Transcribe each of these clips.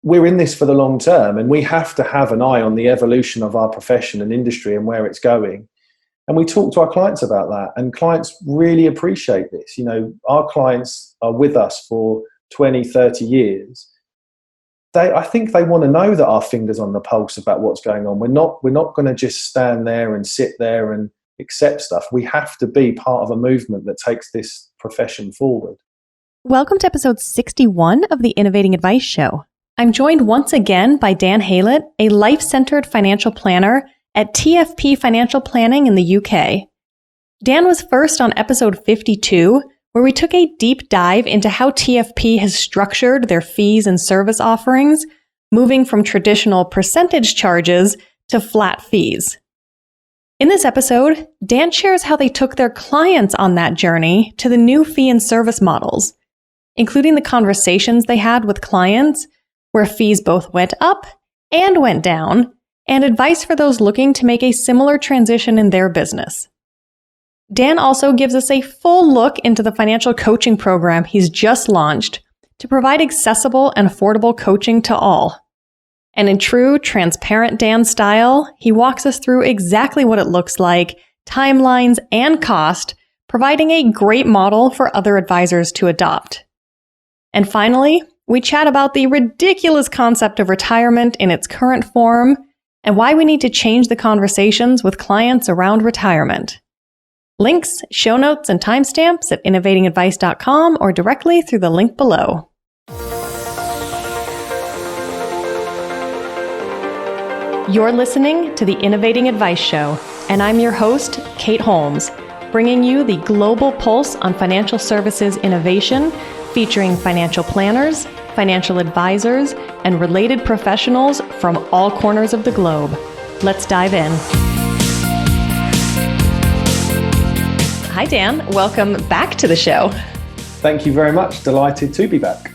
we're in this for the long term, and we have to have an eye on the evolution of our profession and industry and where it's going. And we talk to our clients about that, and clients really appreciate this. Our clients are with us for 20, 30 years. I think they want to know that our finger's on the pulse about what's going on. We're not going to just stand there and sit there and accept stuff. We have to be part of a movement that takes this profession forward. Welcome to episode 61 of the Innovating Advice Show. I'm joined once again by Dan Haylett, a life-centered financial planner at TFP Financial Planning in the UK. Dan was first on episode 52, where we took a deep dive into how TFP has structured their fees and service offerings, moving from traditional percentage charges to flat fees. In this episode, Dan shares how they took their clients on that journey to the new fee and service models, including the conversations they had with clients where fees both went up and went down, and advice for those looking to make a similar transition in their business. Dan also gives us a full look into the financial coaching program he's just launched to provide accessible and affordable coaching to all. And in true transparent Dan style, he walks us through exactly what it looks like, timelines, and cost, providing a great model for other advisors to adopt. And finally, we chat about the ridiculous concept of retirement in its current form and why we need to change the conversations with clients around retirement. Links, show notes, and timestamps at innovatingadvice.com or directly through the link below. You're listening to the Innovating Advice Show, and I'm your host, Kate Holmes, bringing you the global pulse on financial services innovation, featuring financial planners, financial advisors, and related professionals from all corners of the globe. Let's dive in. Hi, Dan. Welcome back to the show. Thank you very much. Delighted to be back.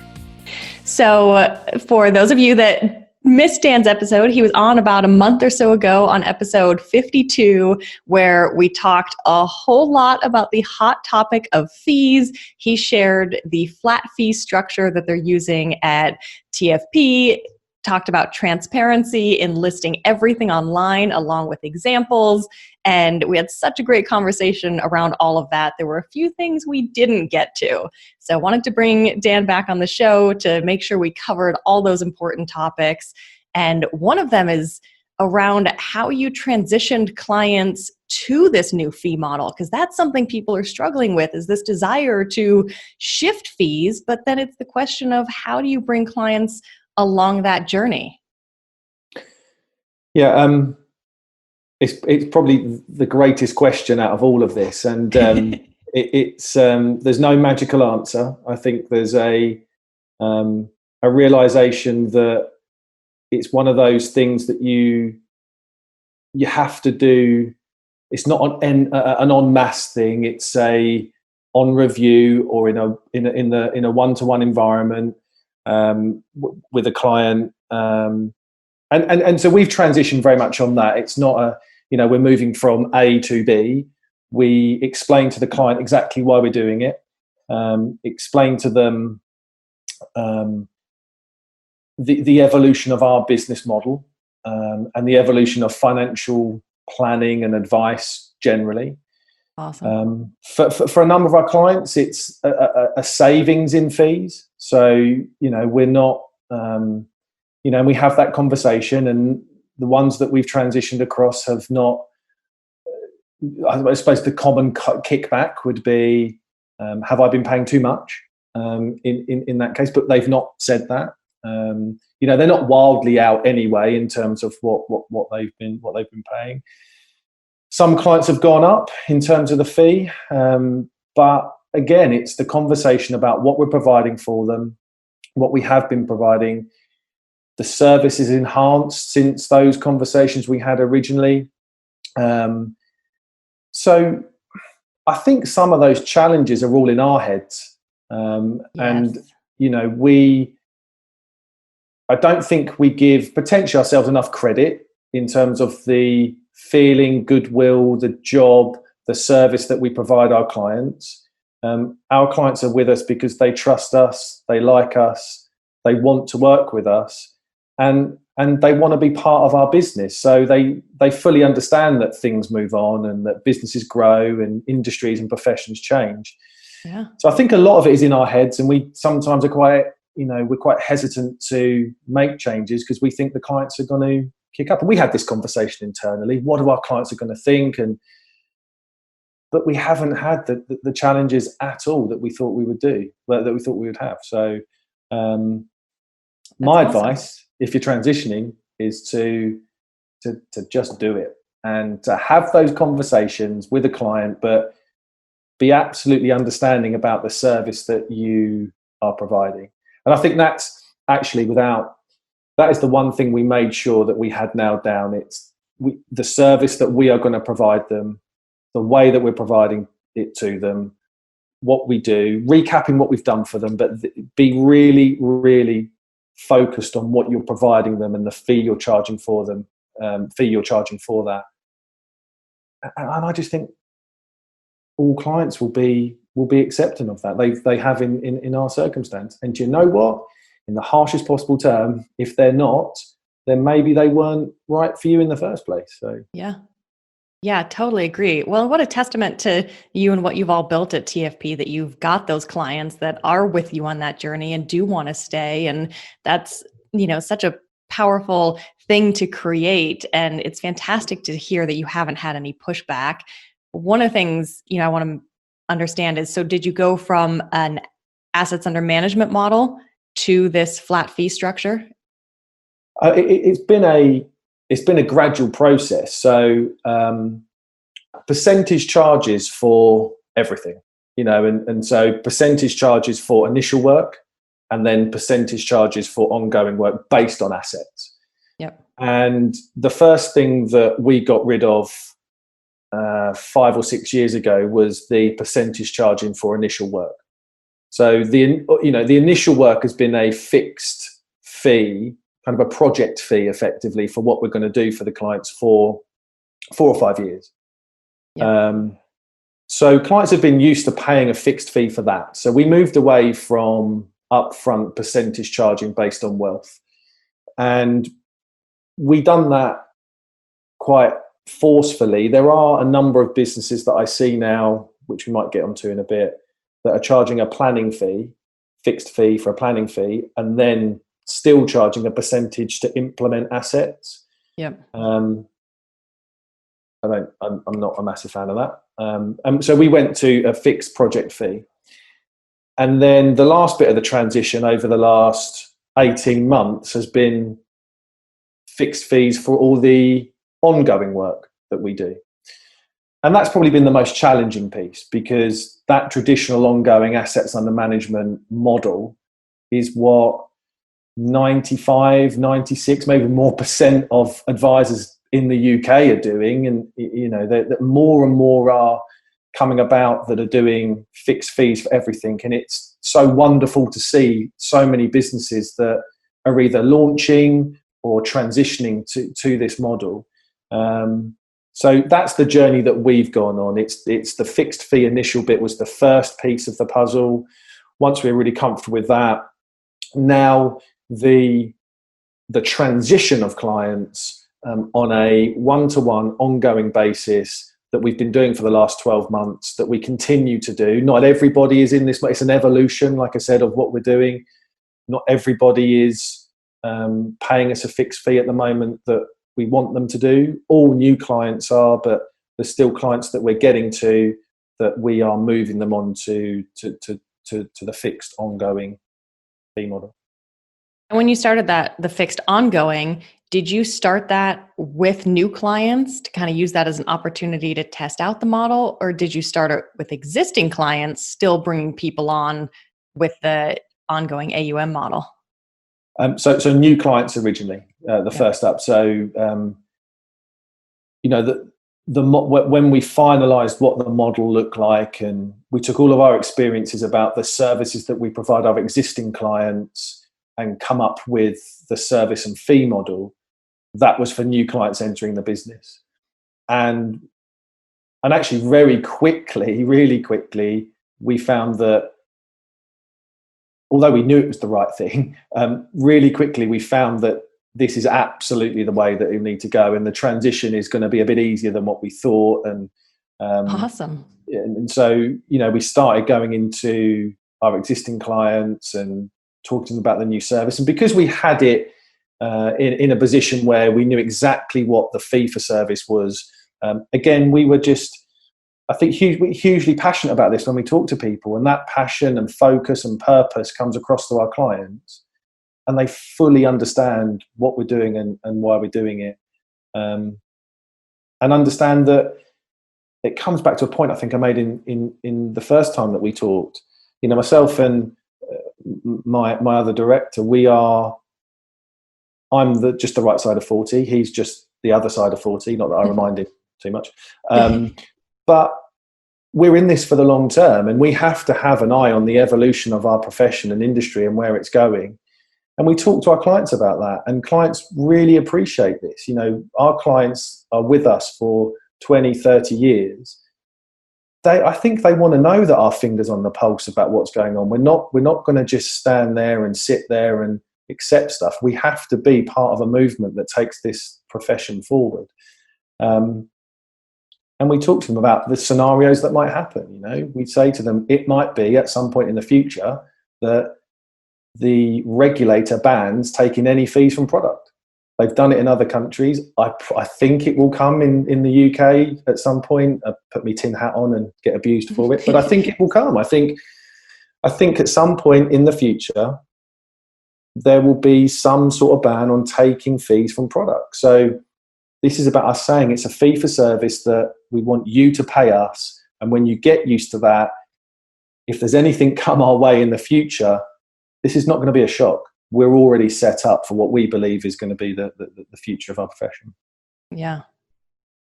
So for those of you that missed Dan's episode, he was on about a month or so ago on episode 52, where we talked a whole lot about the hot topic of fees. He shared the flat fee structure that they're using at TFP, talked about transparency in listing everything online along with examples. And we had such a great conversation around all of that. There were a few things we didn't get to. So I wanted to bring Dan back on the show to make sure we covered all those important topics. And one of them is around how you transitioned clients to this new fee model, because that's something people are struggling with, is this desire to shift fees. But then it's the question of how do you bring clients along that journey? Yeah, it's probably the greatest question out of all of this, and it's there's no magical answer. I think there's a realization that it's one of those things that you have to do. It's not an en masse thing. It's a on review or in a one-to-one environment with a client, and so we've transitioned very much on that. It's not we're moving from A to B. We explain to the client exactly why we're doing it, explain to them the evolution of our business model, and the evolution of financial planning and advice generally. Awesome. For a number of our clients, it's a savings in fees. So, we're not, we have that conversation, and the ones that we've transitioned across have not, I suppose the common kickback would be, have I been paying too much in that case? But they've not said that. They're not wildly out anyway in terms of what they've been paying. Some clients have gone up in terms of the fee, but again, it's the conversation about what we're providing for them, what we have been providing. The service is enhanced since those conversations we had originally. So I think some of those challenges are all in our heads. Yes. And, I don't think we give potentially ourselves enough credit in terms of the feeling, goodwill, the job, the service that we provide our clients. Our clients are with us because they trust us, they like us, they want to work with us. and they want to be part of our business. So they fully understand that things move on and that businesses grow and industries and professions change. Yeah. So I think a lot of it is in our heads, and we sometimes are quite, we're quite hesitant to make changes because we think the clients are going to kick up. And we had this conversation internally. What do our clients are going to think? But we haven't had the challenges at all that we thought we would that we thought we would have. So my advice, if you're transitioning, is to just do it and to have those conversations with a client, but be absolutely understanding about the service that you are providing. And I think that's actually that is the one thing we made sure that we had nailed down. It's the service that we are going to provide them, the way that we're providing it to them, what we do, recapping what we've done for them, but be really, really focused on what you're providing them and the fee you're charging for them, for that. And I just think all clients will be accepting of that. They have in our circumstance. And do you know what? In the harshest possible term, if they're not, then maybe they weren't right for you in the first place. So yeah, totally agree. Well, what a testament to you and what you've all built at TFP, that you've got those clients that are with you on that journey and do want to stay. And that's, such a powerful thing to create. And it's fantastic to hear that you haven't had any pushback. One of the things, I want to understand is, so did you go from an assets under management model to this flat fee structure? It's been a gradual process. So percentage charges for everything, and so percentage charges for initial work, and then percentage charges for ongoing work based on assets. Yep. And the first thing that we got rid of 5 or 6 years ago was the percentage charging for initial work. So the initial work has been a fixed fee, kind of a project fee effectively, for what we're going to do for the clients for 4 or 5 years. Yep. So clients have been used to paying a fixed fee for that. So we moved away from upfront percentage charging based on wealth. And we done that quite forcefully. There are a number of businesses that I see now, which we might get onto in a bit, that are charging a planning fee, fixed fee for a planning fee, and then still charging a percentage to implement assets. Yep. I'm not a massive fan of that. So we went to a fixed project fee. And then the last bit of the transition over the last 18 months has been fixed fees for all the ongoing work that we do. And that's probably been the most challenging piece, because that traditional ongoing assets under management model is what 95, 96, maybe more % of advisors in the UK are doing. And, that more and more are coming about that are doing fixed fees for everything. And it's so wonderful to see so many businesses that are either launching or transitioning to this model. So that's the journey that we've gone on. It's the fixed fee initial bit was the first piece of the puzzle. Once we're really comfortable with that, now the transition of clients on a one-to-one ongoing basis that we've been doing for the last 12 months, that we continue to do. Not everybody is in this, it's an evolution, like I said, of what we're doing. Not everybody is paying us a fixed fee at the moment that we want them to do. All new clients are, but there's still clients that we're getting to that we are moving them on to the fixed ongoing fee model. And when you started the fixed ongoing, did you start that with new clients to kind of use that as an opportunity to test out the model? Or did you start it with existing clients, still bringing people on with the ongoing AUM model? So new clients originally, first up. So, when we finalised what the model looked like, and we took all of our experiences about the services that we provide our existing clients and come up with the service and fee model, that was for new clients entering the business. And actually really quickly, we found that although we knew it was the right thing, really quickly we found that this is absolutely the way that we need to go, and the transition is going to be a bit easier than what we thought. And Awesome. and so, we started going into our existing clients and talking to them about the new service. And because we had it in a position where we knew exactly what the fee for service was, again, we were just, I think, hugely passionate about this when we talk to people, and that passion and focus and purpose comes across to our clients, and they fully understand what we're doing and why we're doing it, and understand that it comes back to a point I think I made in the first time that we talked. Myself and my other director, I'm just the right side of 40. He's just the other side of 40. Not that I remind him too much. But we're in this for the long term, and we have to have an eye on the evolution of our profession and industry and where it's going. And we talk to our clients about that, and clients really appreciate this. Our clients are with us for 20, 30 years. I think they want to know that our finger's on the pulse about what's going on. We're not going to just stand there and sit there and accept stuff. We have to be part of a movement that takes this profession forward. And we talk to them about the scenarios that might happen. We say to them, it might be at some point in the future that the regulator bans taking any fees from product. They've done it in other countries. I think it will come in the UK at some point. I put my tin hat on and get abused for it, but I think it will come. I think at some point in the future, there will be some sort of ban on taking fees from products. So this is about us saying it's a fee for service that we want you to pay us. And when you get used to that, if there's anything come our way in the future, this is not going to be a shock. We're already set up for what we believe is going to be the future of our profession. Yeah.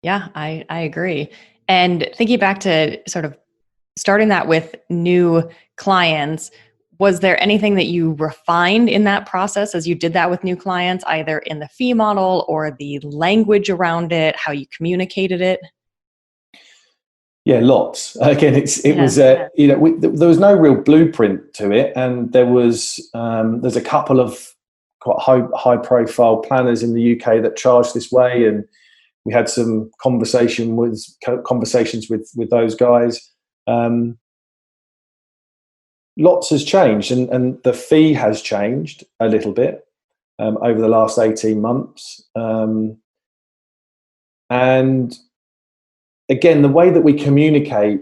Yeah, I agree. And thinking back to sort of starting that with new clients, was there anything that you refined in that process as you did that with new clients, either in the fee model or the language around it, how you communicated it? Yeah, lots. Again, there was no real blueprint to it, and there's a couple of quite high profile planners in the UK that charge this way, and we had some conversations with those guys. Lots has changed, and the fee has changed a little bit over the last 18 months, and again, the way that we communicate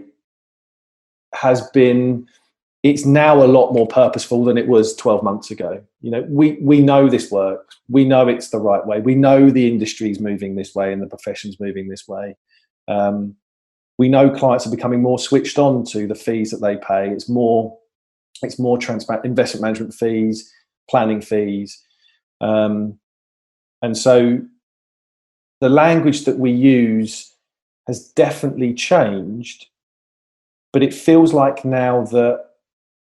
it's now a lot more purposeful than it was 12 months ago. We know this works. We know it's the right way. We know the industry's moving this way and the profession's moving this way. We know clients are becoming more switched on to the fees that they pay. It's more transparent, investment management fees, planning fees. And so the language that we use has definitely changed, but it feels like now that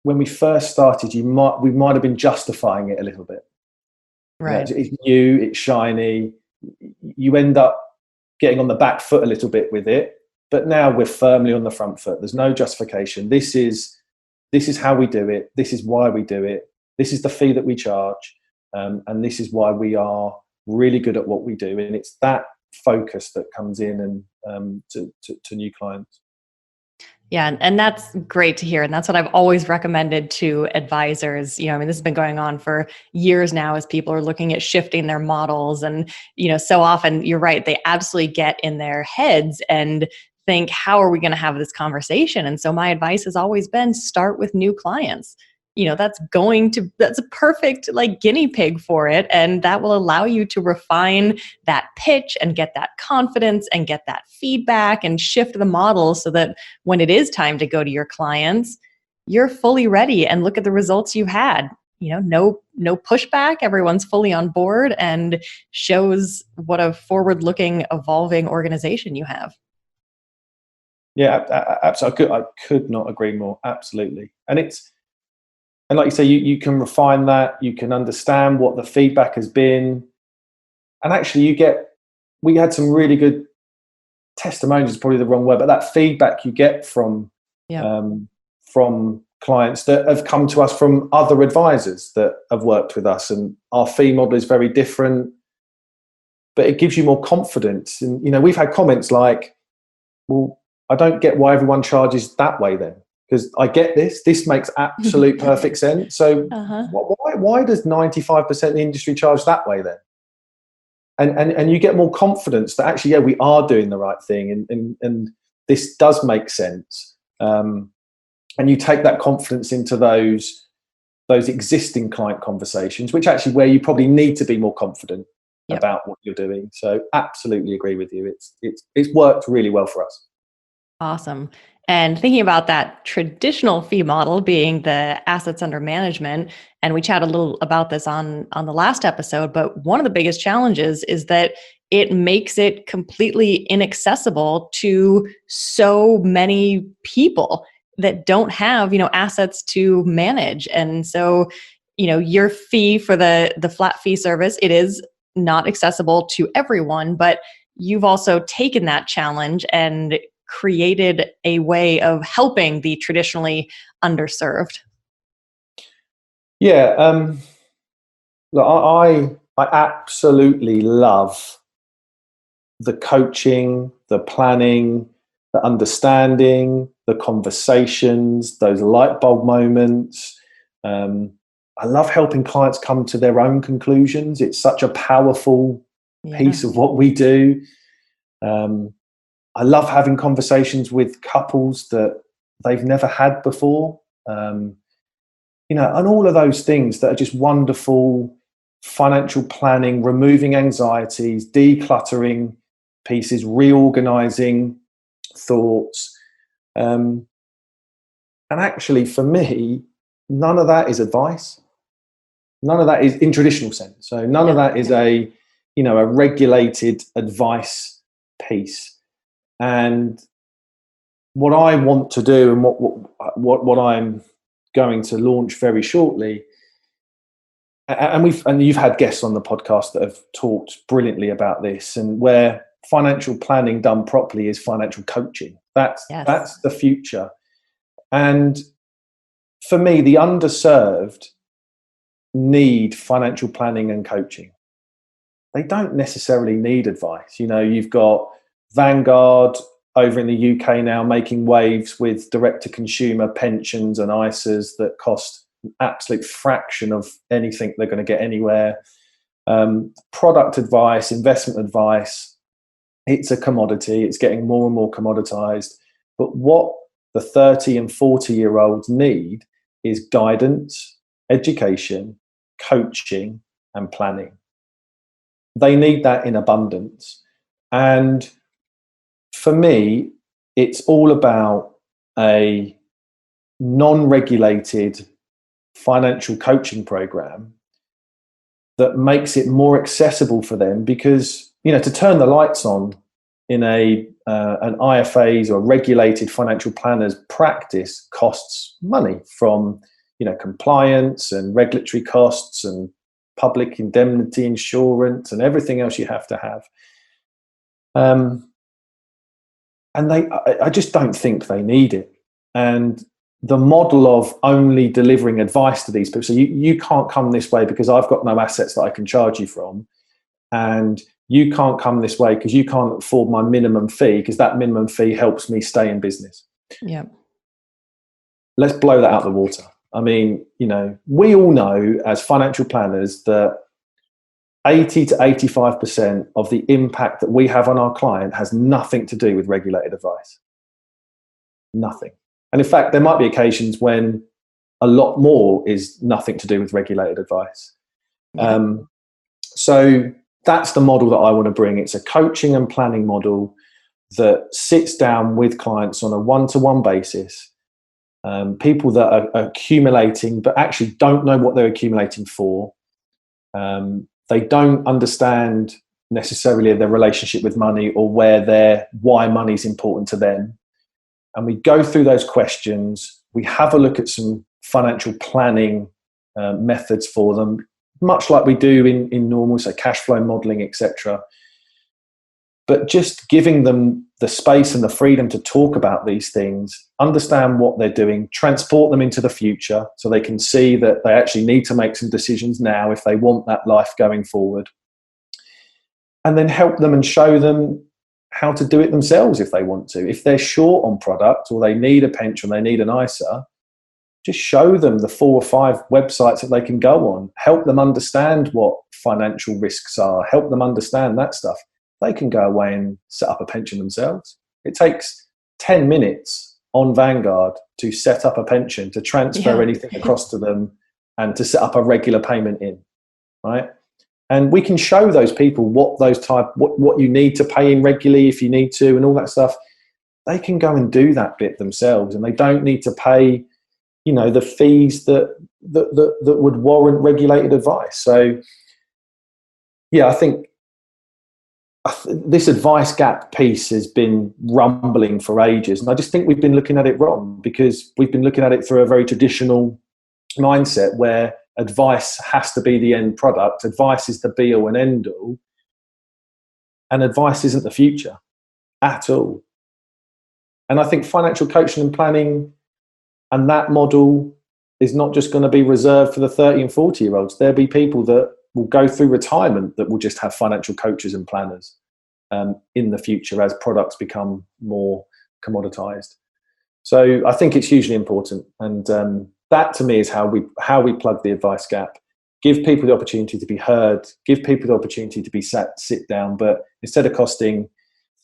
when we first started, we might have been justifying it a little bit. Right. It's new, it's shiny. You end up getting on the back foot a little bit with it, but now we're firmly on the front foot. There's no justification. This is how we do it. This is why we do it. This is the fee that we charge, and this is why we are really good at what we do. And it's that focus that comes in and to new clients. Yeah. And that's great to hear. And that's what I've always recommended to advisors. This has been going on for years now as people are looking at shifting their models. And, so often you're right, they absolutely get in their heads and think, how are we going to have this conversation? And so my advice has always been start with new clients. That's a perfect guinea pig for it. And that will allow you to refine that pitch and get that confidence and get that feedback and shift the model so that when it is time to go to your clients, you're fully ready and look at the results you had. No pushback. Everyone's fully on board and shows what a forward-looking, evolving organization you have. Yeah, absolutely. I could not agree more. Absolutely. And like you say, you can refine that. You can understand what the feedback has been. And actually we had some really good testimonials, is probably the wrong word, but that feedback you get from clients that have come to us from other advisors that have worked with us, and our fee model is very different, but it gives you more confidence. And, we've had comments like, well, I don't get why everyone charges that way then, because I get this makes absolute perfect sense. So why does 95% of the industry charge that way then? And you get more confidence that actually, yeah, we are doing the right thing, and this does make sense. And you take that confidence into those existing client conversations, which actually where you probably need to be more confident about what you're doing. So absolutely agree with you. It's worked really well for us. Awesome. And thinking about that traditional fee model being the assets under management, and we chatted a little about this on the last episode, but one of the biggest challenges is that it makes it completely inaccessible to so many people that don't have, assets to manage. And so, your fee for the flat fee service, it is not accessible to everyone, but you've also taken that challenge and created a way of helping the traditionally underserved. Yeah, look, I absolutely love the coaching, the planning, the understanding, the conversations, those light bulb moments. I love helping clients come to their own conclusions. It's such a powerful piece of what we do. I love having conversations with couples that they've never had before. And all of those things that are just wonderful financial planning, removing anxieties, decluttering pieces, reorganizing thoughts. And actually, for me, none of that is advice. None of that is in traditional sense. So none of that is a regulated advice piece. And what I want to do, and what I'm going to launch very shortly, and you've had guests on the podcast that have talked brilliantly about this, and where financial planning done properly is financial coaching. That's the future. And for me, the underserved need financial planning and coaching. They don't necessarily need advice. You've got Vanguard over in the UK now making waves with direct-to-consumer pensions and ISAs that cost an absolute fraction of anything they're going to get anywhere. Product advice, investment advice, it's a commodity. It's getting more and more commoditized. But what the 30 and 40-year-olds need is guidance, education, coaching, and planning. They need that in abundance. And for me, it's all about a non-regulated financial coaching program that makes it more accessible for them, because to turn the lights on in an IFA's or regulated financial planner's practice costs money, from compliance and regulatory costs and public indemnity insurance and everything else you have to have. And I just don't think they need it. And the model of only delivering advice to these people, so you can't come this way because I've got no assets that I can charge you from, and you can't come this way because you can't afford my minimum fee, because that minimum fee helps me stay in business. Yeah. Let's blow that out the water. I mean, we all know as financial planners that 80 to 85% of the impact that we have on our client has nothing to do with regulated advice. Nothing. And in fact, there might be occasions when a lot more is nothing to do with regulated advice. Yeah. So that's the model that I want to bring. It's a coaching and planning model that sits down with clients on a one-to-one basis. People that are accumulating but actually don't know what they're accumulating for. They don't understand necessarily their relationship with money or why money is important to them. And we go through those questions. We have a look at some financial planning methods for them, much like we do in normal, so cash flow modeling, etc. But just giving them the space and the freedom to talk about these things, understand what they're doing, transport them into the future so they can see that they actually need to make some decisions now if they want that life going forward. And then help them and show them how to do it themselves if they want to. If they're short on product or they need a pension, they need an ISA, just show them the 4 or 5 websites that they can go on. Help them understand what financial risks are. Help them understand that stuff. They can go away and set up a pension themselves. It takes 10 minutes on Vanguard to set up a pension, to transfer anything across to them, and to set up a regular payment in, right? And we can show those people what you need to pay in regularly if you need to, and all that stuff. They can go and do that bit themselves, and they don't need to pay, the fees that would warrant regulated advice. So, yeah, I think this advice gap piece has been rumbling for ages, and I just think we've been looking at it wrong, because we've been looking at it through a very traditional mindset where advice has to be the end product. Advice is the be all and end all, and advice isn't the future at all. And I think financial coaching and planning and that model is not just going to be reserved for the 30 and 40-year-olds. There'll be people that will go through retirement that will just have financial coaches and planners in the future as products become more commoditized. So I think it's hugely important. And that to me is how we plug the advice gap. Give people the opportunity to be heard, give people the opportunity to be sit down, but instead of costing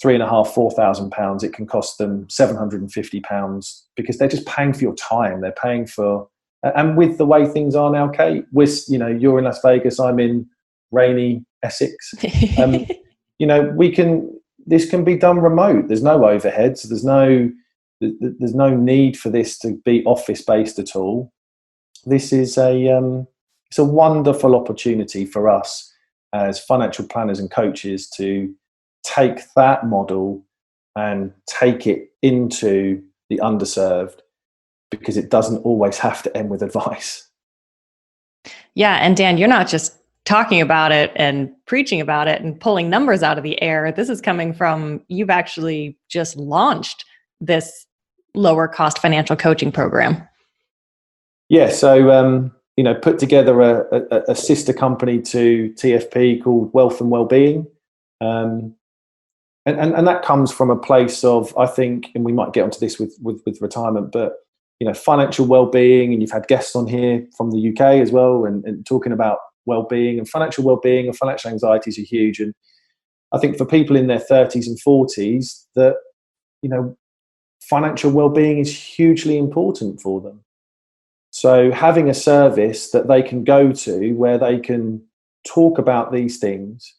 £3,500–4,000, it can cost them £750 because they're just paying for your time. They're paying for, and with the way things are now, Kate, you're in Las Vegas, I'm in rainy Essex. This can be done remote. There's no overheads. There's no need for this to be office based at all. This is it's a wonderful opportunity for us as financial planners and coaches to take that model and take it into the underserved, because it doesn't always have to end with advice. Yeah. And Dan, you're not just talking about it and preaching about it and pulling numbers out of the air. This is coming from, you've actually just launched this lower cost financial coaching program. Yeah. So, put together a sister company to TFP called Wealth and Wellbeing. And that comes from a place of, I think, and we might get onto this with retirement, but financial well-being, and you've had guests on here from the UK as well, and talking about well-being and financial well-being and financial anxieties are huge. And I think for people in their 30s and 40s, that financial well-being is hugely important for them. So having a service that they can go to where they can talk about these things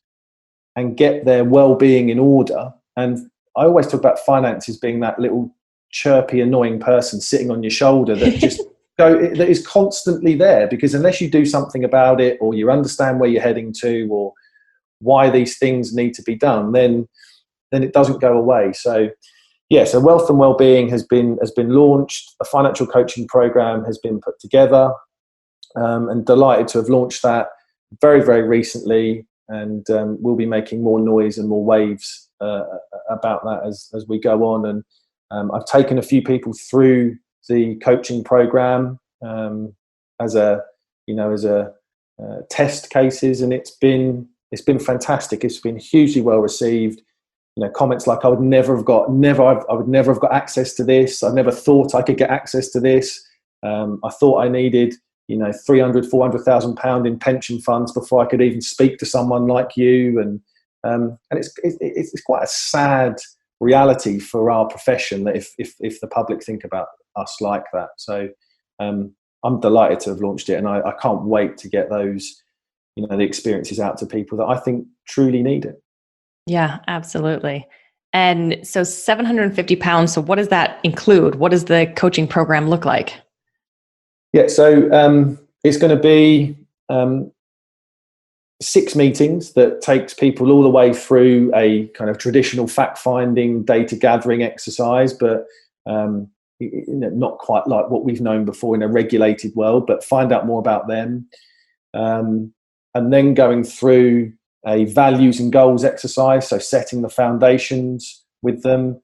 and get their well-being in order. And I always talk about finances being that little chirpy, annoying person sitting on your shoulder that just that is constantly there, because unless you do something about it, or you understand where you're heading to, or why these things need to be done, then it doesn't go away. So so Wealth and Wellbeing has been launched. A financial coaching program has been put together, and delighted to have launched that very, very recently. And we'll be making more noise and more waves about that as we go on. And I've taken a few people through the coaching program as test cases, and it's been fantastic. It's been hugely well received. Comments like, I would never have got access to this. I never thought I could get access to this. I thought I needed £300,000–400,000 in pension funds before I could even speak to someone like you. And it's quite a sad reality for our profession that if the public think about us like that. So I'm delighted to have launched it, and I can't wait to get those the experiences out to people that I think truly need it. Yeah, absolutely. And so £750. So what does that include? What does the coaching program look like? Yeah, so it's going to be 6 meetings that takes people all the way through a kind of traditional fact-finding, data-gathering exercise, but not quite like what we've known before in a regulated world, but find out more about them. And then going through a values and goals exercise, so setting the foundations with them,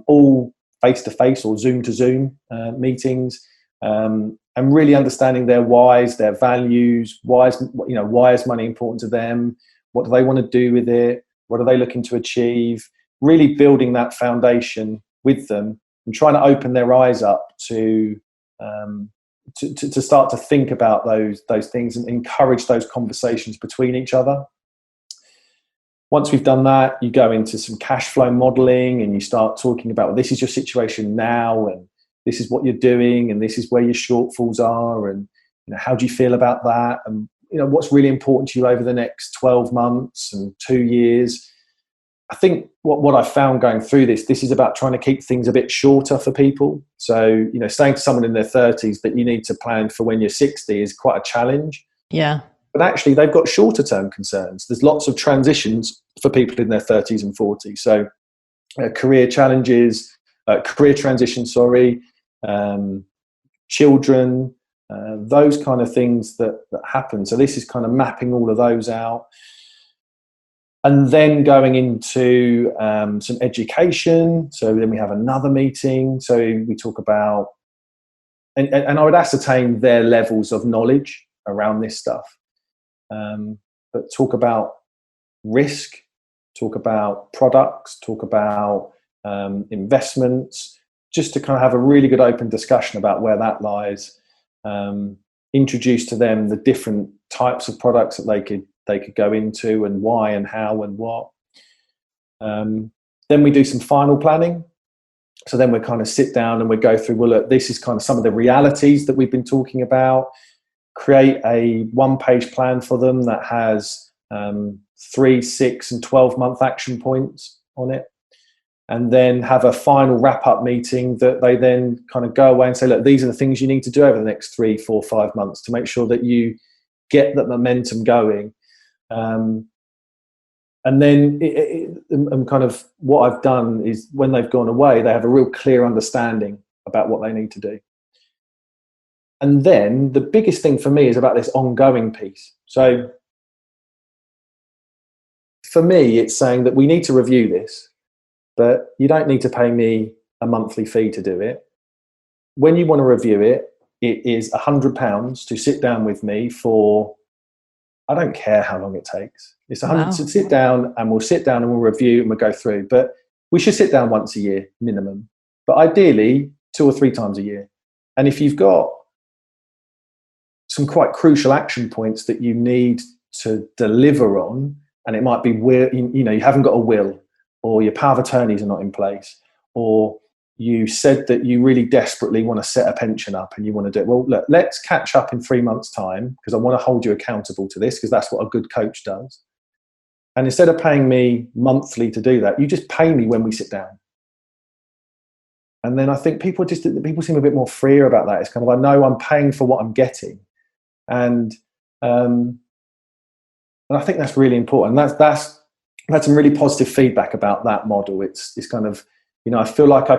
all face-to-face or Zoom-to-Zoom meetings, and really understanding their whys, their values, why is money important to them, what do they want to do with it, what are they looking to achieve, really building that foundation with them and trying to open their eyes up to start to think about those things and encourage those conversations between each other. Once we've done that, you go into some cash flow modeling and you start talking about, well, this is your situation now and this is what you're doing and this is where your shortfalls are, and how do you feel about that, and what's really important to you over the next 12 months and 2 years. I think what I found going through this is about trying to keep things a bit shorter for people. So, saying to someone in their 30s that you need to plan for when you're 60 is quite a challenge. Yeah. But actually, they've got shorter term concerns. There's lots of transitions for people in their 30s and 40s. So career challenges, career transition, children, those kind of things that happen. So this is kind of mapping all of those out. And then going into some education. So then we have another meeting. So we talk about, and I would ascertain their levels of knowledge around this stuff. But talk about risk, talk about products, talk about investments, just to kind of have a really good open discussion about where that lies. Introduce to them the different types of products that they could go into and why and how and what. Then we do some final planning. So then we kind of sit down and we go through, well, look, this is kind of some of the realities that we've been talking about. Create a 1-page plan for them that has 3, 6, and 12-month action points on it. And then have a final wrap-up meeting that they then kind of go away and say, look, these are the things you need to do over the next 3, 4, 5 months to make sure that you get that momentum going. And then and kind of what I've done is when they've gone away, they have a real clear understanding about what they need to do. And then the biggest thing for me is about this ongoing piece. So for me, it's saying that we need to review this, but you don't need to pay me a monthly fee to do it. When you want to review it, it is £100 to sit down with me for, I don't care how long it takes. It's 100 to sit down, and we'll sit down and we'll review and we'll go through. But we should sit down once a year minimum, but ideally 2 or 3 times a year. And if you've got some quite crucial action points that you need to deliver on, and it might be where you haven't got a will, or your power of attorneys are not in place, or you said that you really desperately want to set a pension up and you want to do it. Well, look, let's catch up in 3 months' time, because I want to hold you accountable to this, because that's what a good coach does. And instead of paying me monthly to do that, you just pay me when we sit down. And then I think people seem a bit more freer about that. It's kind of, I know I'm paying for what I'm getting. And I think that's really important. That's had some really positive feedback about that model. It's kind of, I feel like I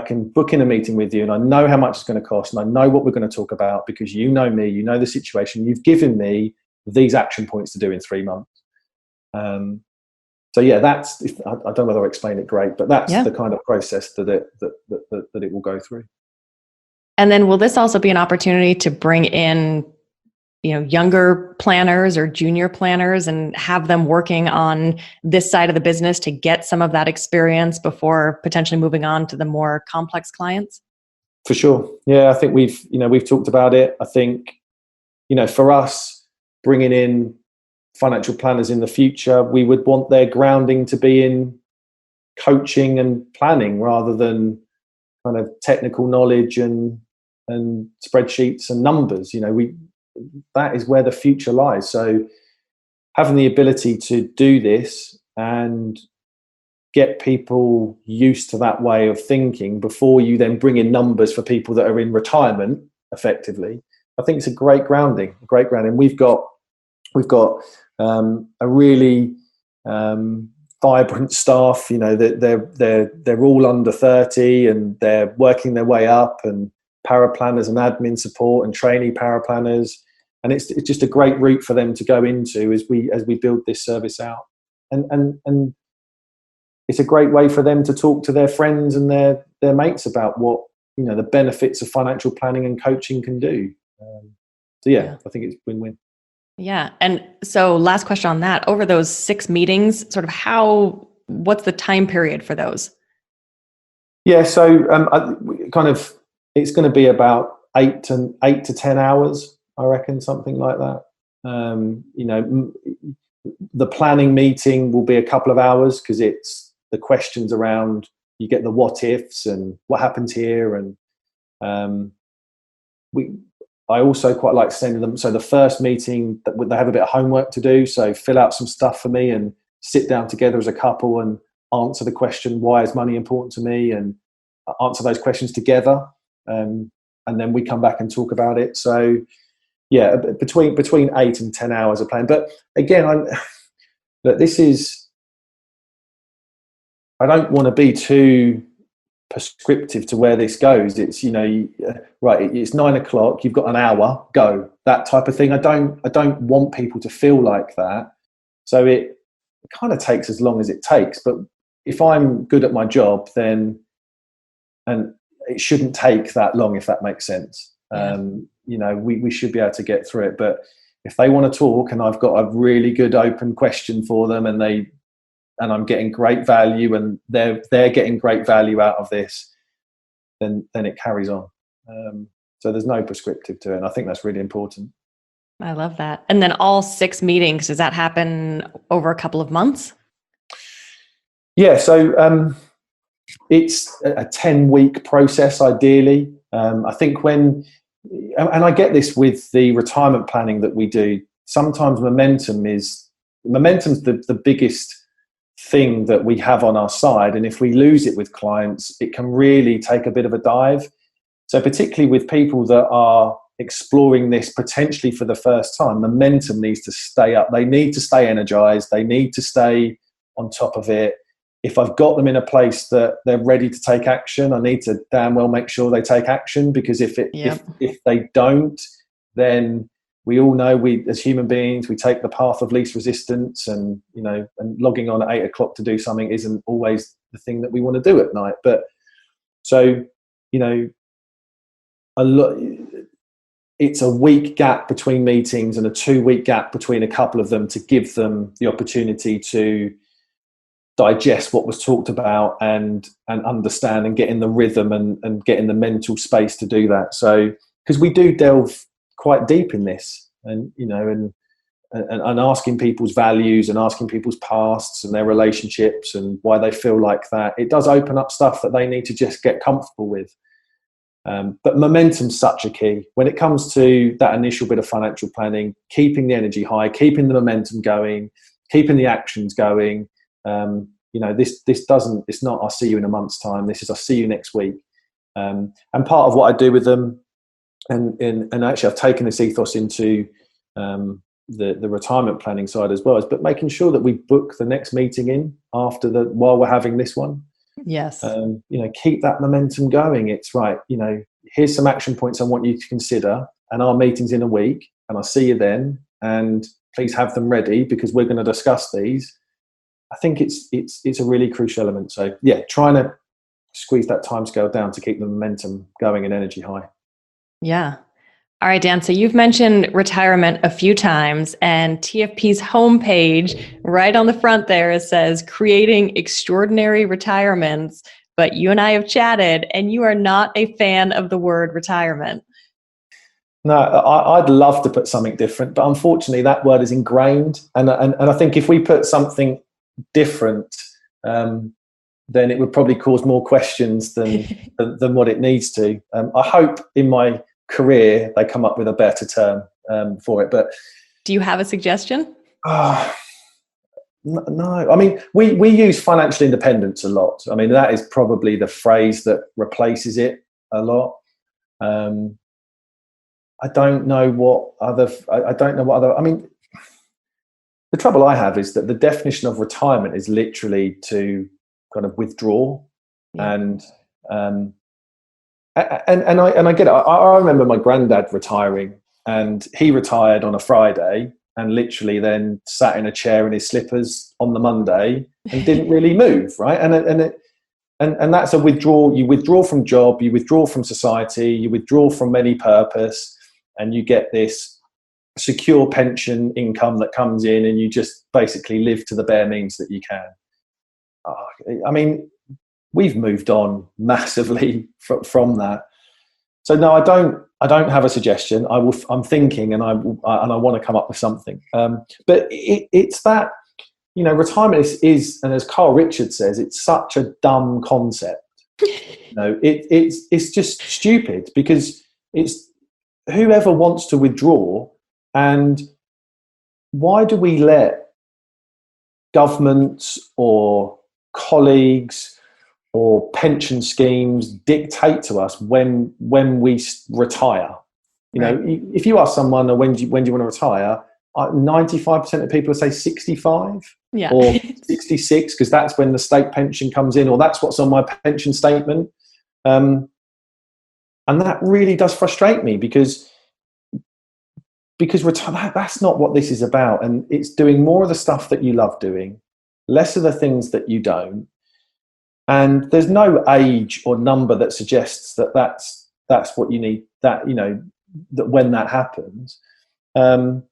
can book in a meeting with you, and I know how much it's going to cost, and I know what we're going to talk about, because you know me, you know the situation, you've given me these action points to do in 3 months. So yeah, I don't know whether I explained it great, but that's the kind of process that it will go through. And then will this also be an opportunity to bring in younger planners or junior planners and have them working on this side of the business to get some of that experience before potentially moving on to the more complex clients? For sure. Yeah, I think we've talked about it. I think, for us, bringing in financial planners in the future, we would want their grounding to be in coaching and planning rather than kind of technical knowledge and spreadsheets and numbers. That is where the future lies. So having the ability to do this and get people used to that way of thinking before you then bring in numbers for people that are in retirement effectively, I think it's a great grounding. We've got a really vibrant staff, that they're all under 30 and they're working their way up, and paraplanners and admin support and trainee paraplanners. and it's just a great route for them to go into as we build this service out, and it's a great way for them to talk to their friends and their mates about what, the benefits of financial planning and coaching can do. So yeah, I think it's win-win. Yeah. And so last question on that, over those 6 meetings, sort of what's the time period for those? Yeah. So it's going to be about 8 to 10 hours, I reckon, something like that. The planning meeting will be a couple of hours because it's the questions around, you get the what ifs and what happens here. And I also quite like sending them. So the first meeting, they have a bit of homework to do. So fill out some stuff for me and sit down together as a couple and answer the question, why is money important to me? And answer those questions together. And then we come back and talk about it. So yeah, between 8 and 10 hours of planning. But again, I don't want to be too prescriptive to where this goes. It's, right, it's 9 o'clock, you've got an hour, go, that type of thing. I don't want people to feel like that. So it kind of takes as long as it takes. But if I'm good at my job, then, and it shouldn't take that long, if that makes sense. Yeah. We should be able to get through it. But if they want to talk and I've got a really good open question for them and I'm getting great value and they're getting great value out of this, then it carries on. So there's no prescriptive to it. And I think that's really important. I love that. And then all 6 meetings, does that happen over a couple of months? Yeah. So it's a 10-week process, ideally. I think and I get this with the retirement planning that we do, sometimes momentum's the biggest thing that we have on our side, and if we lose it with clients, it can really take a bit of a dive. So particularly with people that are exploring this potentially for the first time, momentum needs to stay up. They need to stay energized. They need to stay on top of it. If I've got them in a place that they're ready to take action, I need to damn well make sure they take action, because if they don't, then we all know as human beings, we take the path of least resistance, and logging on at 8 o'clock to do something isn't always the thing that we want to do at night. But so, it's a week gap between meetings and a 2-week gap between a couple of them to give them the opportunity to digest what was talked about and understand and get in the rhythm and get in the mental space to do that. So, because we do delve quite deep in this, and asking people's values and asking people's pasts and their relationships and why they feel like that, it does open up stuff that they need to just get comfortable with. But momentum's such a key when it comes to that initial bit of financial planning, keeping the energy high, keeping the momentum going, keeping the actions going. It's not I'll see you in a month's time. This is I'll see you next week. And part of what I do with them, and actually I've taken this ethos into the retirement planning side as well, but making sure that we book the next meeting in while we're having this one. Yes. Keep that momentum going. It's right. Here's some action points I want you to consider, and our meeting's in a week, and I'll see you then. And please have them ready because we're going to discuss these. I think it's a really crucial element. So yeah, trying to squeeze that timescale down to keep the momentum going and energy high. Yeah. All right, Dan. So you've mentioned retirement a few times, and TFP's homepage, right on the front there, it says creating extraordinary retirements. But you and I have chatted, and you are not a fan of the word retirement. No, I'd love to put something different, but unfortunately that word is ingrained. And I think if we put something different, then it would probably cause more questions than what it needs to. I hope in my career they come up with a better term for it. But do you have a suggestion? No. I mean, we use financial independence a lot. I mean, that is probably the phrase that replaces it a lot. I don't know what other. I mean, the trouble I have is that the definition of retirement is literally to kind of withdraw, and I get it. I remember my granddad retiring, and he retired on a Friday and literally then sat in a chair in his slippers on the Monday and didn't really move, right? And that's a withdrawal. You withdraw from job, you withdraw from society, you withdraw from any purpose, and you get this secure pension income that comes in, and you just basically live to the bare means that you can. I mean, we've moved on massively from that. So no, I don't have a suggestion. I'm thinking, and I want to come up with something. But it's that, you know, retirement is, and as Carl Richards says, it's such a dumb concept. You know, it's just stupid, because it's whoever wants to withdraw, and why do we let governments or colleagues or pension schemes dictate to us when we retire? You know, if you ask someone, when do you want to retire, 95% of people will say 65 or 66, because that's when the state pension comes in, or that's what's on my pension statement. And that really does frustrate me, because that's not what this is about. And it's doing more of the stuff that you love doing, less of the things that you don't. And there's no age or number that suggests that that's what you need, that, you know, that when that happens. And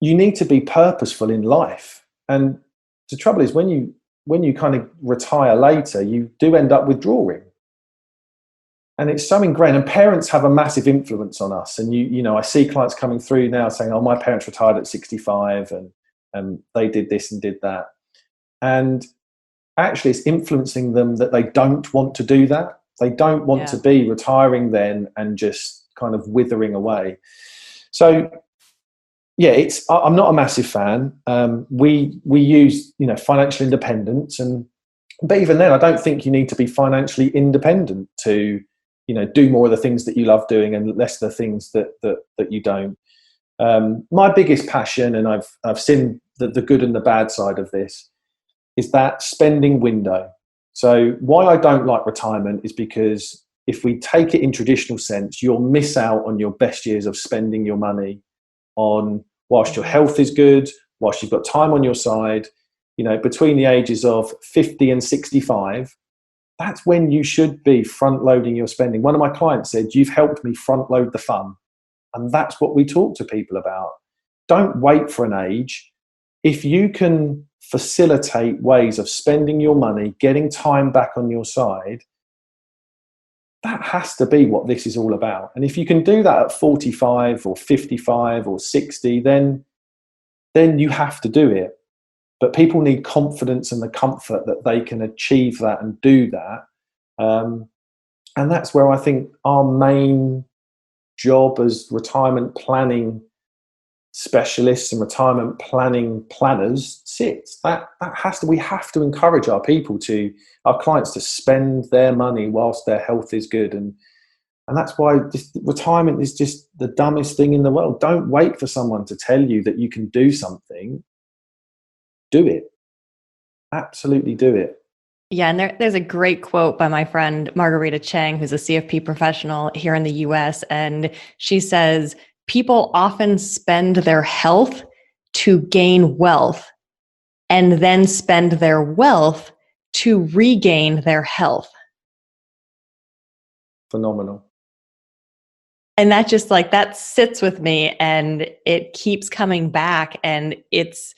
you need to be purposeful in life. And the trouble is, when you kind of retire later, you do end up withdrawing. And it's so ingrained, and parents have a massive influence on us. And you know, I see clients coming through now saying, "Oh, my parents retired at 65, and they did this and did that." And actually, it's influencing them that they don't want to do that. They don't want to be retiring then and just kind of withering away. So, yeah, I'm not a massive fan. We use, you know, financial independence, but even then, I don't think you need to be financially independent to, you know, do more of the things that you love doing and less of the things that you don't. My biggest passion, and I've seen the good and the bad side of this, is that spending window. So why I don't like retirement is because if we take it in traditional sense, you'll miss out on your best years of spending your money on whilst your health is good, whilst you've got time on your side. You know, between the ages of 50 and 65, that's when you should be front loading your spending. One of my clients said, "You've helped me front load the fun." And that's what we talk to people about. Don't wait for an age. If you can facilitate ways of spending your money, getting time back on your side, that has to be what this is all about. And if you can do that at 45 or 55 or 60, then you have to do it. But people need confidence and the comfort that they can achieve that and do that. And that's where I think our main job as retirement planning specialists and retirement planning planners sits. That has to, we have to encourage our clients to spend their money whilst their health is good. And that's why retirement is just the dumbest thing in the world. Don't wait for someone to tell you that you can do something. Do it. Absolutely do it. Yeah, and there's a great quote by my friend Margarita Chang, who's a CFP professional here in the US. And she says, people often spend their health to gain wealth and then spend their wealth to regain their health. Phenomenal. And that just that sits with me, and it keeps coming back, and it's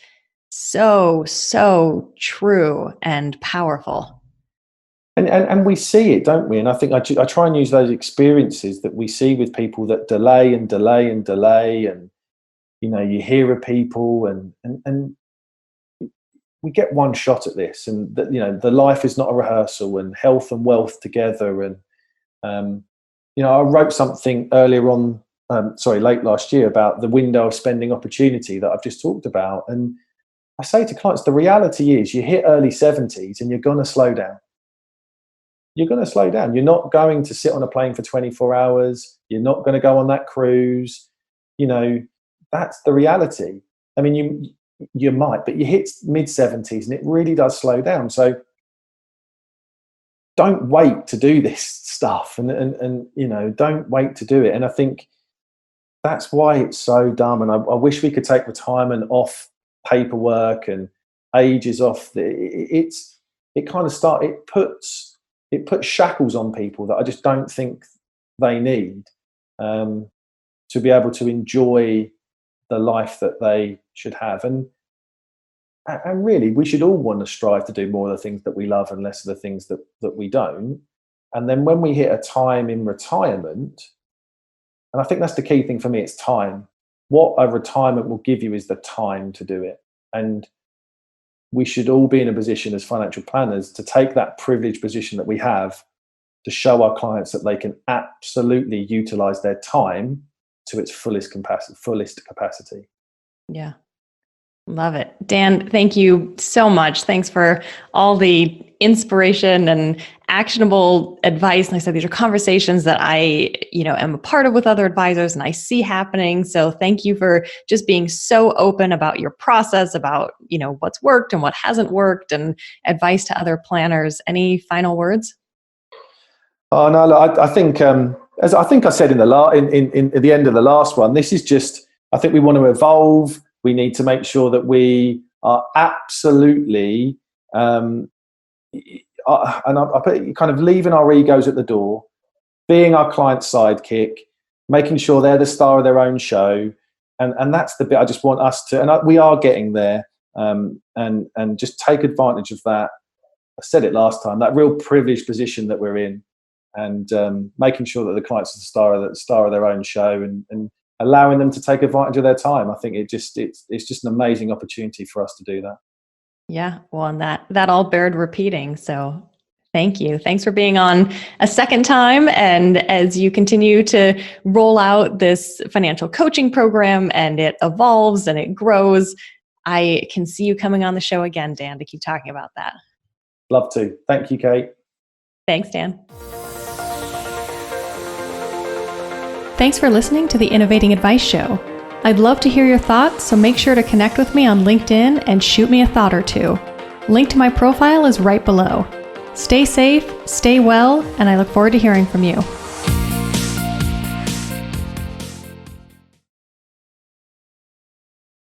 so true and powerful. And we see it, don't we? And I think I try and use those experiences that we see with people that delay and delay and delay, and you know, you hear of people, and we get one shot at this, and that, you know, the life is not a rehearsal, and health and wealth together. And you know, I wrote something earlier on, late last year, about the window of spending opportunity that I've just talked about. And I say to clients, the reality is you hit early 70s and you're going to slow down. You're going to slow down. You're not going to sit on a plane for 24 hours. You're not going to go on that cruise. You know, that's the reality. I mean, you might, but you hit mid 70s and it really does slow down. So don't wait to do this stuff, and you know, don't wait to do it. And I think that's why it's so dumb. And I wish we could take retirement off paperwork and ages off. It puts shackles on people that I just don't think they need, to be able to enjoy the life that they should have. And really, we should all want to strive to do more of the things that we love and less of the things that we don't. And then when we hit a time in retirement, and I think that's the key thing for me, it's time. What a retirement will give you is the time to do it. And we should all be in a position as financial planners to take that privileged position that we have to show our clients that they can absolutely utilize their time to its fullest capacity. Yeah. Love it. Dan, thank you so much. Thanks for all the inspiration and actionable advice. And like I said, these are conversations that I, am a part of with other advisors and I see happening. So thank you for just being so open about your process, about, what's worked and what hasn't worked, and advice to other planners. Any final words? Oh no, I think as I think I said in at the end of the last one, this is just, I think we want to evolve. We need to make sure that we are absolutely, and I put kind of leaving our egos at the door, being our client's sidekick, making sure they're the star of their own show, and that's the bit I just want us to, and we are getting there, and just take advantage of that. I said it last time, that real privileged position that we're in, and making sure that the client's the star of their own show, and allowing them to take advantage of their time. I think it's just an amazing opportunity for us to do that. Yeah, well, and that all bared repeating. So thank you. Thanks for being on a second time. And as you continue to roll out this financial coaching program and it evolves and it grows, I can see you coming on the show again, Dan, to keep talking about that. Love to. Thank you, Kate. Thanks, Dan. Thanks for listening to the Innovating Advice Show. I'd love to hear your thoughts, so make sure to connect with me on LinkedIn and shoot me a thought or two. Link to my profile is right below. Stay safe, stay well, and I look forward to hearing from you.